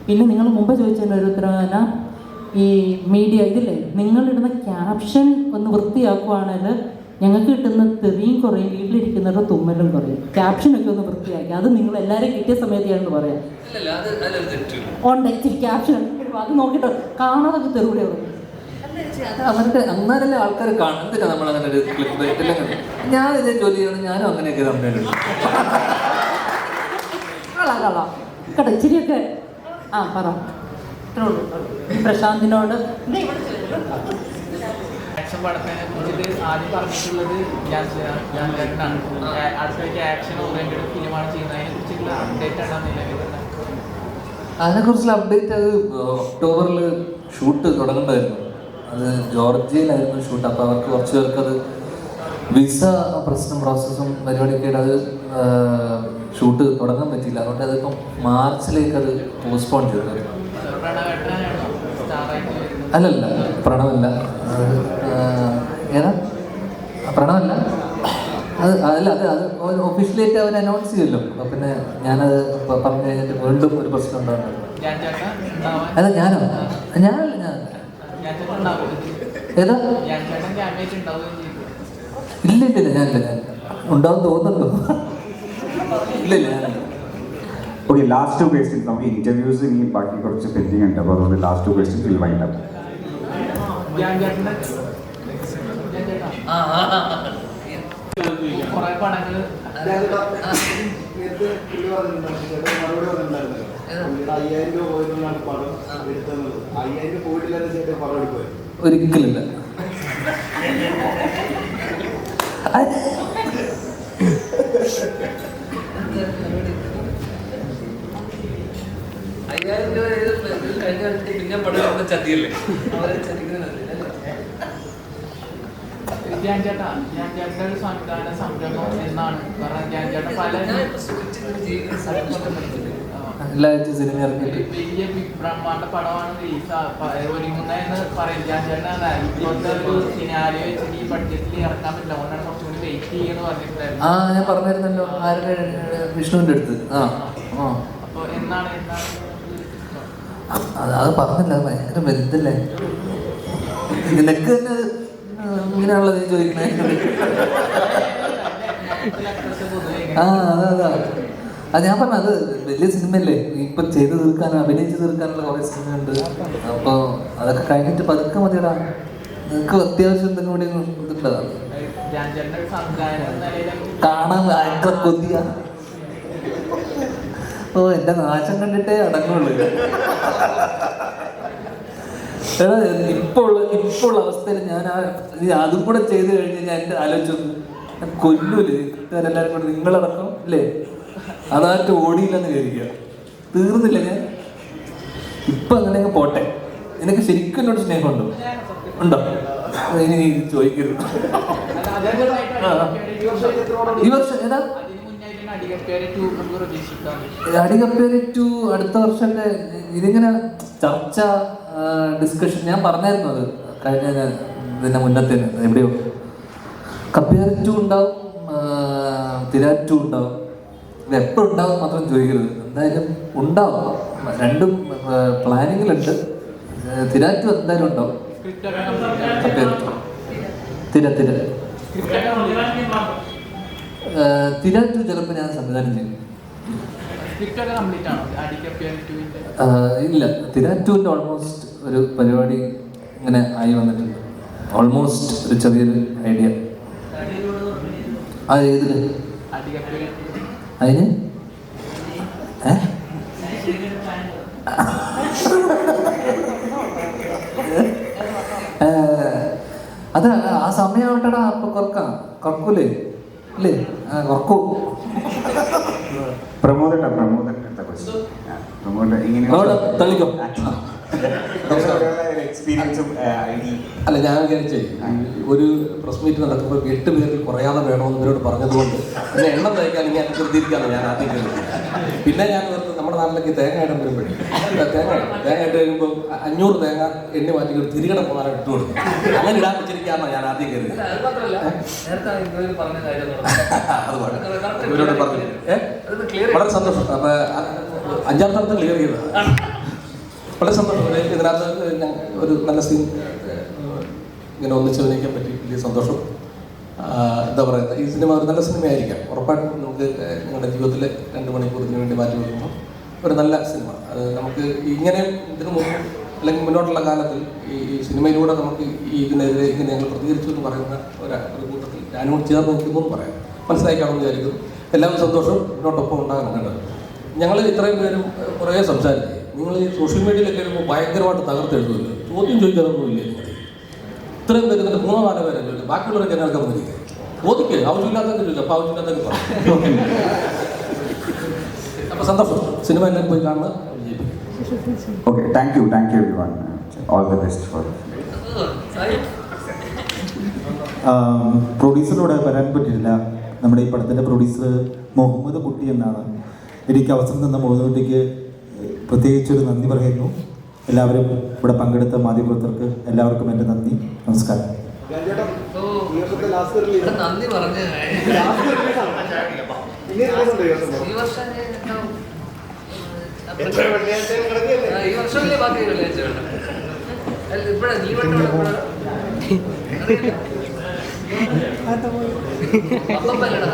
പിന്നെ നിങ്ങൾ മുമ്പ് ചോദിച്ചതിന് ഒരു ഉത്തരവാദിത്തം, ഈ മീഡിയ ഇതില്ലേ, നിങ്ങളിടുന്ന ക്യാപ്ഷൻ ഒന്ന് വൃത്തിയാക്കുവാണെങ്കിൽ ഞങ്ങൾക്ക് കിട്ടുന്ന തെറിയും കുറയും, വീട്ടിലിരിക്കുന്നവരുടെ തുമ്മലും കുറയും. ക്യാപ്ഷനൊക്കെ ഒന്ന് വൃത്തിയാക്കി, അത് നിങ്ങൾ എല്ലാവരും കിട്ടിയ സമയത്ത് ഞാനൊന്ന് പറയാം. ഉണ്ട് ഇച്ചിരി ക്യാപ്ഷൻ, അത് നോക്കിയിട്ട് കാണാതൊക്കെ തെറിവിടെ പറയും. അവർക്ക് അങ്ങനല്ലേ ആൾക്കാർ കാണുന്നില്ല. നമ്മളങ്ങനെ ഒരു ക്ലിപ്പ് ഞാൻ ഇതേ ജോലി ചെയ്യണം, ഞാനും അങ്ങനെയൊക്കെ കമ്പനി കേട്ടോ ഇച്ചിരിയൊക്കെ. പറ പ്രശാന്തിനോട്. ആക്ഷൻ പടത്തിനെ കുറിച്ചിട്ട് ആദ്യം പറഞ്ഞിട്ടുള്ളത് ഞാൻ അടുത്തേക്ക് ആക്ഷൻ ഓറിയന്റഡ് ഫിലിമാണ് ചെയ്യുന്നതിനെ കുറിച്ചുള്ള അപ്ഡേറ്റ് ആണ് നിലവിൽ. അതിനെക്കുറിച്ചുള്ള അപ്ഡേറ്റ്, അത് ഒക്ടോബറിൽ ഷൂട്ട് തുടങ്ങേണ്ടതായിരുന്നു. അത് ജോർജിയയിലായിരുന്നു ഷൂട്ട്. അപ്പോൾ അവർക്ക് കുറച്ച് പേർക്ക് അത് വിസ പ്രശ്നം, പ്രോസസ്സും പരിപാടിയൊക്കെ ആയിട്ട് അത് ഷൂട്ട് തുടങ്ങാൻ പറ്റിയില്ല. അതുകൊണ്ട് അതിപ്പം മാർച്ചിലേക്ക് അത് പോസ്റ്റ്പോൺ ചെയ്തു. അല്ലല്ല, പ്രണവല്ല. ഏതാ പ്രണവല്ല, അത് അല്ല, അത് ഒഫീഷ്യലായിട്ട് അവർ അനൗൺസ് ചെയ്യല്ലോ. അപ്പോൾ പിന്നെ ഞാനത് പറഞ്ഞു കഴിഞ്ഞിട്ട് വീണ്ടും ഒരു പ്രശ്നം ഉണ്ടാകുന്നുണ്ട്. അല്ല ഞാനോ? ഞാനല്ല. ഏതാ? ഇല്ല ഞാനില്ല. ഉണ്ടാവും തോന്നുന്നുണ്ടോ? ഇല്ല ഞാനല്ല. Okay, last 2 questions. നമുക്ക് ഇന്റർവ്യൂസ് ഇനി ബാക്കി കുറച്ച് പെൻഡിങ് ഉണ്ട്. അപ്പോൾ അതുകൊണ്ട് last 2 questions will wind up. കുറെ പടങ്ങൾ ഒരിക്കലില്ല. പിന്നെ പടം ചതിയല്ലേ അവരെ ചതിക്കുന്നതല്ലേ. ധ്യാൻ ചേട്ടൻ്റെ ഒരു സംവിധാന സംരംഭം എന്നാണ്. കാരണം ധ്യാൻ ചേട്ടൻ പല സിനിമ ഇറങ്ങിയിട്ട് വലിയ ബ്രഹ്മാണ്ഡ പടമാണ് ഒരുങ്ങുന്നതെന്ന് പറയും. ധ്യാൻ ചേട്ടൻ ഇപ്പോഴത്തെ ഒരു സിനാരിയോ വെച്ചിട്ട് ഈ ബഡ്ജറ്റിൽ ഇറക്കാൻ പറ്റില്ല, അതുകൊണ്ടാണ് കുറച്ചുകൂടി വെയിറ്റ് ചെയ്യുമെന്ന് പറഞ്ഞിട്ടുണ്ടായിരുന്നു. ഞാൻ പറഞ്ഞിരുന്നല്ലോ, ആരുടെ? വിഷ്ണുവിൻ്റെ അടുത്ത്. അപ്പോൾ എന്നാണ് അത് പറഞ്ഞില്ല. അത് ഭയങ്കര വലുതല്ലേ, നിനക്ക് തന്നെ ഇങ്ങനെയാണല്ലോ നീ ചോദിക്കണേ. അതാ അത് ഞാൻ പറഞ്ഞ, അത് വലിയ സിനിമയല്ലേ, ഇപ്പം ചെയ്ത് തീർക്കാൻ, അഭിനയിച്ച് തീർക്കാനുള്ള കുറേ സിനിമയുണ്ട്. അപ്പോൾ അതൊക്കെ കഴിഞ്ഞിട്ട് പതുക്കെ മതിയടാ. നിനക്ക് അത്യാവശ്യം എന്തെങ്കിലും കൂടി ഇതുണ്ടോ കാണാൻ ഭയങ്കര കൊതിയ. എൻ്റെ നാശം കണ്ടിട്ടേ അടങ്ങുള്ളൂ. ഇപ്പോൾ അവസ്ഥയിൽ ഞാൻ അതും കൂടെ ചെയ്ത് കഴിഞ്ഞ് ഞാൻ എൻ്റെ ആലോചിച്ചു, ഞാൻ കൊല്ലൂലേ എല്ലാവരും കൂടെ, നിങ്ങളടക്കം അല്ലേ? അതായിട്ട് ഓടിയില്ലെന്ന് വിചാരിക്കുക, തീർന്നില്ല ഞാൻ. ഇപ്പം അങ്ങനെയൊക്കെ പോട്ടെ. നിനക്ക് ശരിക്കും എന്നോട് സ്നേഹമുണ്ടോ? ഉണ്ടോ? ഇനി നീ ചോദിക്കരുത്. ഈ വർഷം ഏതാ? അടികപ്പേര് 2 അടുത്ത വർഷമൊക്കെ. ഇതിങ്ങനെ ചർച്ച, ഡിസ്കഷൻ ഞാൻ പറഞ്ഞായിരുന്നു. അത് കഴിഞ്ഞ ഇതിൻ്റെ മുന്നത്തെ എവിടെയോ കപ്പേര് 2 ഉണ്ടാവും, തിര 2 ഉണ്ടാവും. ഇത് എപ്പോൾ ഉണ്ടാവും മാത്രം ചോദിക്കരുത്, എന്തായാലും ഉണ്ടാവും. രണ്ടും പ്ലാനിങ്ങിലുണ്ട്. തിര 2 എന്തായാലും ഉണ്ടാവും. കപ്പേര് 2 തിര 2 ചിലപ്പോൾ ഞാൻ സംവിധാനം ചെയ്യും. ഇല്ല, തിര 2ൻ്റെ ഓൾമോസ്റ്റ് ഒരു പരിപാടി ഇങ്ങനെ ആയി വന്നിട്ടുണ്ട്. ഓൾമോസ്റ്റ് ഒരു ചെറിയൊരു ഐഡിയ. ഏതില്? അതിന് അത് ആ സമയമാവട്ടടാ. അപ്പൊ കുറക്കൂലേ? ഇല്ലേ? കുറക്കൂ. പ്രമോദന്റെ തളിക്കും. എക്സ്പീരിയൻസും അല്ല, ഞാൻ വിചാരിച്ചേ ഒരു പ്രസ് മീറ്റ് നടക്കുമ്പോൾ 8 പേർക്ക് കുറയാതെ വേണമെന്ന് ഇവരോട് പറഞ്ഞതുകൊണ്ട് പിന്നെ എണ്ണം തയ്ക്കാൻ ഇങ്ങനെ അനുസരിച്ചിരിക്കാന്ന് ഞാൻ ആദ്യം കേട്ടു. പിന്നെ ഞാൻ നമ്മുടെ നാട്ടിലേക്ക് തേങ്ങ ഇടം വരുമ്പോഴേ തേങ്ങ ഇട്ട് കഴിയുമ്പോൾ 500 തേങ്ങ എണ്ണി മാറ്റി ഒരു തിരികട പോകാൻ ഇട്ട് കൊടുക്കും. അങ്ങനെ ഇടാൻ വെച്ചിരിക്കാന്നാണ് ഞാൻ ആദ്യം കരുതി. ഇവരോട് പറഞ്ഞു വളരെ സന്തോഷം. അപ്പൊ 5-ാം തരത്തിൽ ക്ലിയർ ചെയ്തത്. വളരെ സന്തോഷം. ഇതിനകത്ത് ഞാൻ ഒരു നല്ല സീൻ ഇങ്ങനെ ഒന്നിച്ച് അഭിനയിക്കാൻ പറ്റി, വലിയ സന്തോഷം. എന്താ പറയുക, ഈ സിനിമ ഒരു നല്ല സിനിമയായിരിക്കാം. ഉറപ്പായിട്ടും നമുക്ക് നിങ്ങളുടെ ജീവിതത്തിൽ 2 മണിക്കൂർ ഇതിനു വേണ്ടി മാറ്റി വെക്കുമ്പോൾ ഒരു നല്ല സിനിമ. അത് നമുക്ക് ഇങ്ങനെ ഇതിനു മുമ്പ് അല്ലെങ്കിൽ മുന്നോട്ടുള്ള കാലത്തിൽ ഈ സിനിമയിലൂടെ നമുക്ക് ഇതിനെതിരെ ഇങ്ങനെ ഞങ്ങൾ പ്രതികരിച്ചു എന്ന് പറയുന്ന ഒരു കൂട്ടത്തിൽ ഞാനും ചേർന്ന് നിൽക്കുന്നു എന്ന് പറയാം. മനസ്സിലായി കാണുമെന്ന് വിചാരിക്കുന്നു. എല്ലാവരും സന്തോഷം, മുന്നോട്ടൊപ്പം ഉണ്ടാകാൻ കണ്ടത്. ഞങ്ങൾ ഇത്രയും പേരും കുറേ സംസാരിച്ചു. നിങ്ങൾ ഈ സോഷ്യൽ മീഡിയയിലൊക്കെ വരുമ്പോൾ ഭയങ്കരമായിട്ട് തകർത്തെഴുതുമല്ലോ, ചോദ്യം ചോദിക്കാനൊന്നുമില്ല. ഇത്രയും പേര് എന്നിട്ട് 3-4 പേരല്ലേ, ബാക്കിയുള്ളവരൊക്കെ കേൾക്കാൻ വന്നിരിക്കുക. ചോദിക്കുക, ആവശ്യമില്ലാത്തൊക്കെ ചോദിക്കുക, അപ്പോൾ ആവശ്യമില്ലാത്തൊക്കെ പറഞ്ഞു. അപ്പോൾ സന്തോഷം. സിനിമ എല്ലാവരും പോയി കാണുന്നത് വിജയിപ്പിക്കും. Okay, thank you everyone. All the best for പ്രൊഡ്യൂസറിലൂടെ വരാൻ പറ്റിയില്ല. നമ്മുടെ ഈ പടത്തിൻ്റെ പ്രൊഡ്യൂസർ മുഹമ്മദ് കുട്ടി എന്നാണ്. എനിക്ക് അവസരം തന്ന മുഹമ്മദ് കുട്ടിക്ക് പ്രത്യേകിച്ചൊരു നന്ദി പറയുന്നു. എല്ലാവരും ഇവിടെ പങ്കെടുത്ത മാധ്യമപ്രവർത്തകർക്ക് എല്ലാവർക്കും എൻ്റെ നന്ദി, നമസ്കാരം. നന്ദി പറഞ്ഞ് ഈ വർഷമല്ലേ ബാക്കി വെള്ളിയാഴ്ച ഇപ്പഴാ ലീവ് അല്ലടാ